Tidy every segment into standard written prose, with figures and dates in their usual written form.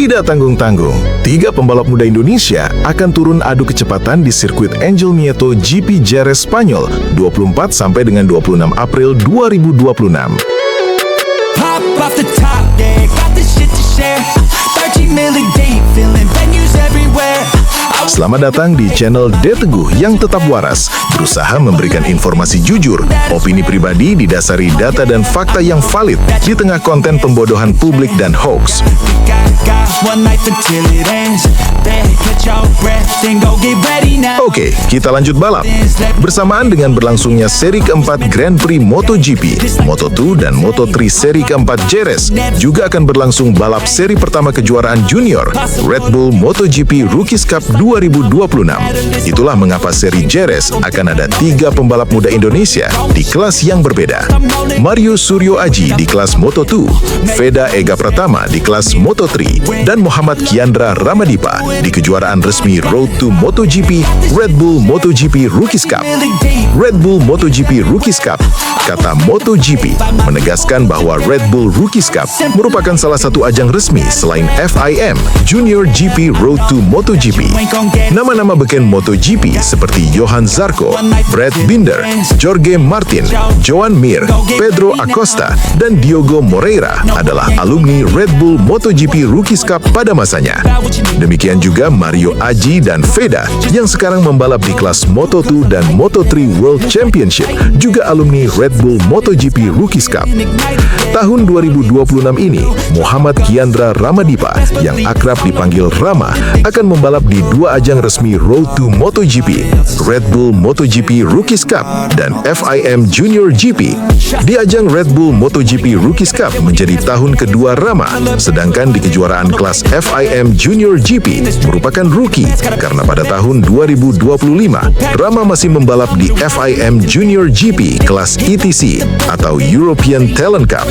Tidak tanggung-tanggung, 3 pembalap muda Indonesia akan turun adu kecepatan di sirkuit Angel Nieto GP Jerez Spanyol 24 sampai dengan 26 April 2026. Pop off the top, yeah, got the shit to share. 13 million deep, feeling venues everywhere. Selamat datang di channel D Teguh yang tetap waras, berusaha memberikan informasi jujur, opini pribadi didasari data dan fakta yang valid di tengah konten pembodohan publik dan hoax. Oke, kita lanjut balap. Bersamaan dengan berlangsungnya seri keempat Grand Prix MotoGP, Moto2 dan Moto3 seri keempat Jerez, juga akan berlangsung balap seri pertama kejuaraan junior Red Bull MotoGP Rookies Cup 2026. Itulah mengapa seri Jerez akan ada 3 pembalap muda Indonesia di kelas yang berbeda. Mario Suryo Aji di kelas Moto2, Veda Ega Pratama di kelas Moto3, dan Muhammad Kiandra Ramadipa di kejuaraan resmi Road to MotoGP Red Bull MotoGP Rookies Cup. Red Bull MotoGP Rookies Cup, kata MotoGP, menegaskan bahwa Red Bull Rookies Cup merupakan salah satu ajang resmi selain FIM Junior GP Road to MotoGP. Nama-nama beken MotoGP seperti Johan Zarco, Brad Binder, Jorge Martin, Joan Mir, Pedro Acosta, dan Diogo Moreira adalah alumni Red Bull MotoGP Rookies Cup pada masanya. Demikian juga Mario Aji dan Veda yang sekarang membalap di kelas Moto2 dan Moto3 World Championship, juga alumni Red Bull MotoGP Rookies Cup. Tahun 2026 ini, Muhammad Kiandra Ramadipa yang akrab dipanggil Rama akan membalap di 2 ajang resmi Road to MotoGP, Red Bull MotoGP Rookies Cup dan FIM Junior GP. Di ajang Red Bull MotoGP Rookies Cup menjadi tahun kedua Rama, sedangkan di kejuaraan kelas FIM Junior GP merupakan rookie karena pada tahun 2025 Rama masih membalap di FIM Junior GP kelas ETC atau European Talent Cup.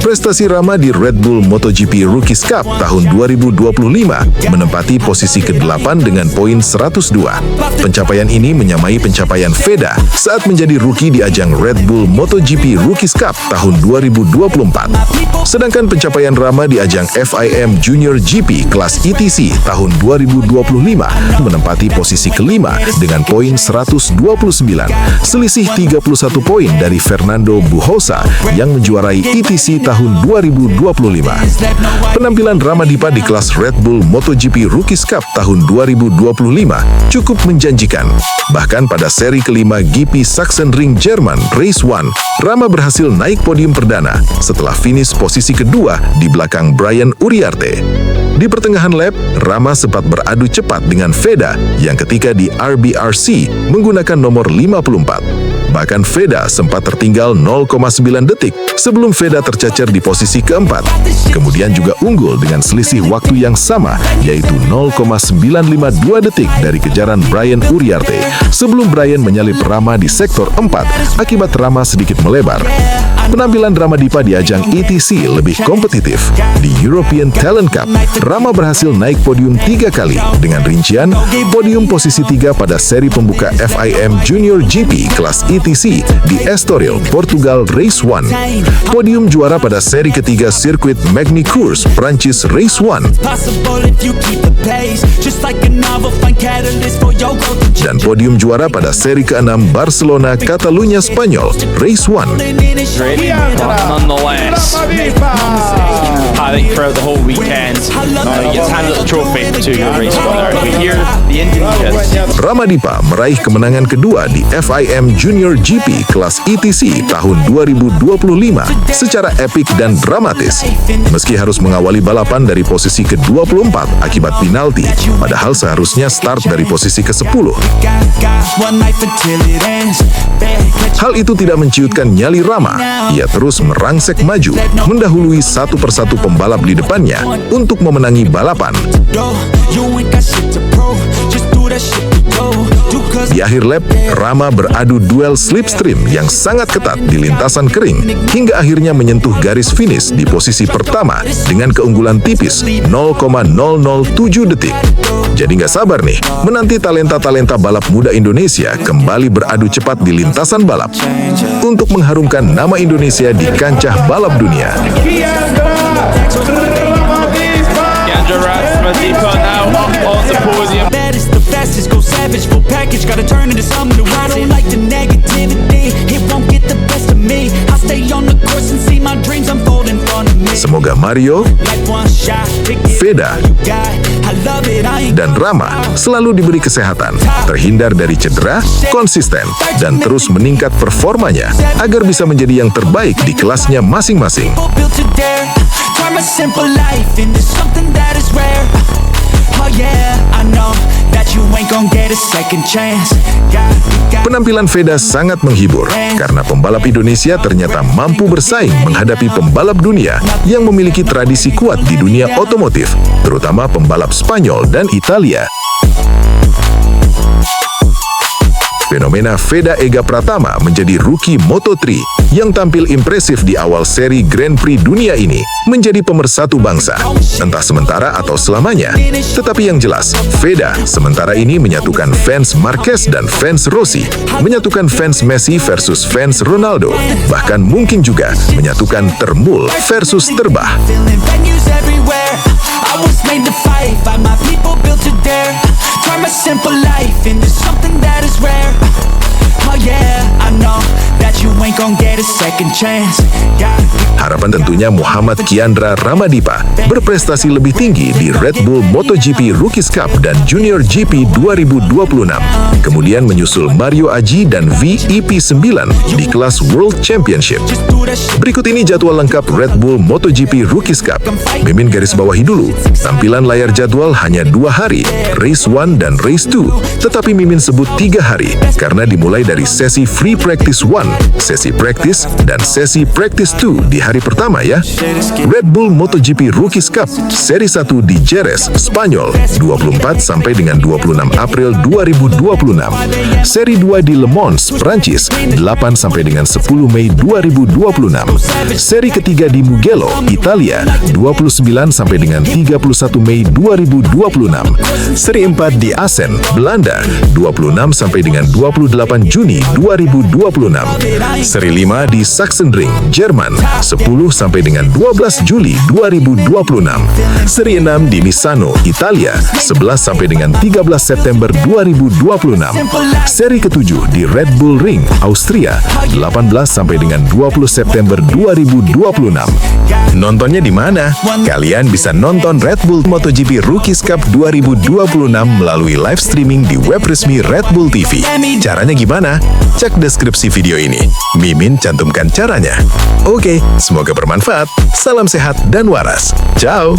Prestasi Rama di Red Bull MotoGP Rookies Cup tahun 2025 menempati posisi ke-8 dengan poin 102. Pencapaian ini menyamai pencapaian Veda saat menjadi rookie di ajang Red Bull MotoGP Rookies Cup tahun 2024. Sedangkan pencapaian Rama di ajang FIM Junior GP kelas ETC tahun 2025 menempati posisi ke-5 dengan poin 129, selisih 31 poin dari Fernando Bujosa yang menjuarai ETC tahun 2025. Penampilan Ramadipa di kelas Red Bull MotoGP Rookies Cup tahun 2025 cukup menjanjikan. Bahkan pada seri kelima GP Sachsenring Jerman Race 1, Rama berhasil naik podium perdana setelah finish posisi kedua di belakang Brian Uriarte. Di pertengahan lap, Rama sempat beradu cepat dengan Veda yang ketika di RBRC menggunakan nomor 54. Bahkan Veda sempat tertinggal 0,9 detik sebelum Veda tercecer di posisi keempat. Kemudian juga unggul dengan selisih waktu yang sama, yaitu 0,952 detik dari kejaran Brian Uriarte sebelum Brian menyalip Rama di sektor 4 akibat Rama sedikit melebar. Penampilan Ramadipa di ajang ETC lebih kompetitif. Di European Talent Cup, Rama berhasil naik podium 3 kali dengan rincian podium posisi 3 pada seri pembuka FIM Junior GP kelas ETC di Estoril, Portugal Race 1. Podium juara pada seri ketiga sirkuit Magny-Cours, Prancis Race 1. Dan podium juara pada seri ke-6 Barcelona Catalunya Spanyol Race 1. Nonetheless, I think throughout the whole weekend, he gets handed the trophy to the race winner. Here, the Indian kids. Ramadipa meraih kemenangan kedua di FIM Junior GP kelas ETC tahun 2025 secara epik dan dramatis. Meski harus mengawali balapan dari posisi ke-24 akibat penalti, padahal seharusnya start dari posisi ke-10. Hal itu tidak menciutkan nyali Rama. Ia terus merangsek maju, mendahului satu persatu pembalap di depannya untuk memenangi balapan. Di akhir lap, Rama beradu duel slipstream yang sangat ketat di lintasan kering, hingga akhirnya menyentuh garis finish di posisi pertama dengan keunggulan tipis 0,007 detik. Jadi nggak sabar nih, menanti talenta-talenta balap muda Indonesia kembali beradu cepat di lintasan balap untuk mengharumkan nama Indonesia di kancah balap dunia. Kiandra Mario, Like one shot, pick it Veda, all you got. I love it, I ain't dan Rama selalu diberi kesehatan, terhindar dari cedera, konsisten, dan terus meningkat performanya agar bisa menjadi yang terbaik di kelasnya masing-masing. built to dare. Turn my simple life into something that is rare. Oh yeah, I know that you ain't gonna get a second chance. Got Penampilan Veda sangat menghibur karena pembalap Indonesia ternyata mampu bersaing menghadapi pembalap dunia yang memiliki tradisi kuat di dunia otomotif, terutama pembalap Spanyol dan Italia. Fenomena Veda Ega Pratama menjadi rookie Moto3 yang tampil impresif di awal seri Grand Prix dunia ini menjadi pemersatu bangsa, entah sementara atau selamanya. Tetapi yang jelas, Veda sementara ini menyatukan fans Marquez dan fans Rossi, menyatukan fans Messi versus fans Ronaldo, bahkan mungkin juga menyatukan Termul versus Terbah. feeling venues everywhere. I was made to fight by my people built to dare. Turn my simple life into something that is rare. Oh yeah, I know that you ain't gonna get a second chance. Harapan tentunya Muhammad Kiandra Ramadipa berprestasi lebih tinggi di Red Bull MotoGP Rookies Cup dan Junior GP 2026. Kemudian menyusul Mario Aji dan VEP9 di kelas World Championship. Berikut ini jadwal lengkap Red Bull MotoGP Rookies Cup. Mimin garis bawahi dulu, tampilan layar jadwal hanya 2 hari, Race 1 dan Race 2. Tetapi Mimin sebut 3 hari, karena dimulai dari sesi Free Practice 1, sesi Practice, dan sesi Practice 2 di hari pertama ya. Red Bull MotoGP Rookies Cup Seri 1 di Jerez, Spanyol, 24 sampai dengan 26 April 2026. Seri 2 di Le Mans, Prancis, 8 sampai dengan 10 Mei 2026. Seri ketiga di Mugello, Italia, 29 sampai dengan 31 Mei 2026. Seri 4 di Assen, Belanda, 26 sampai dengan 28 Juni 2026. Seri 5 di Sachsenring, Jerman, 10 sampai dengan 12 Juli 2026. Seri 6 di Misano, Italia, 11 sampai dengan 13 September 2026. Seri ke-7 di Red Bull Ring, Austria, 18 sampai dengan 20 September 2026. Nontonnya di mana? Kalian bisa nonton Red Bull MotoGP Rookies Cup 2026 melalui live streaming di web resmi Red Bull TV. Caranya gimana? Cek deskripsi video ini. Mimin cantumkan caranya. Oke, semoga bermanfaat. Salam sehat dan waras. Ciao!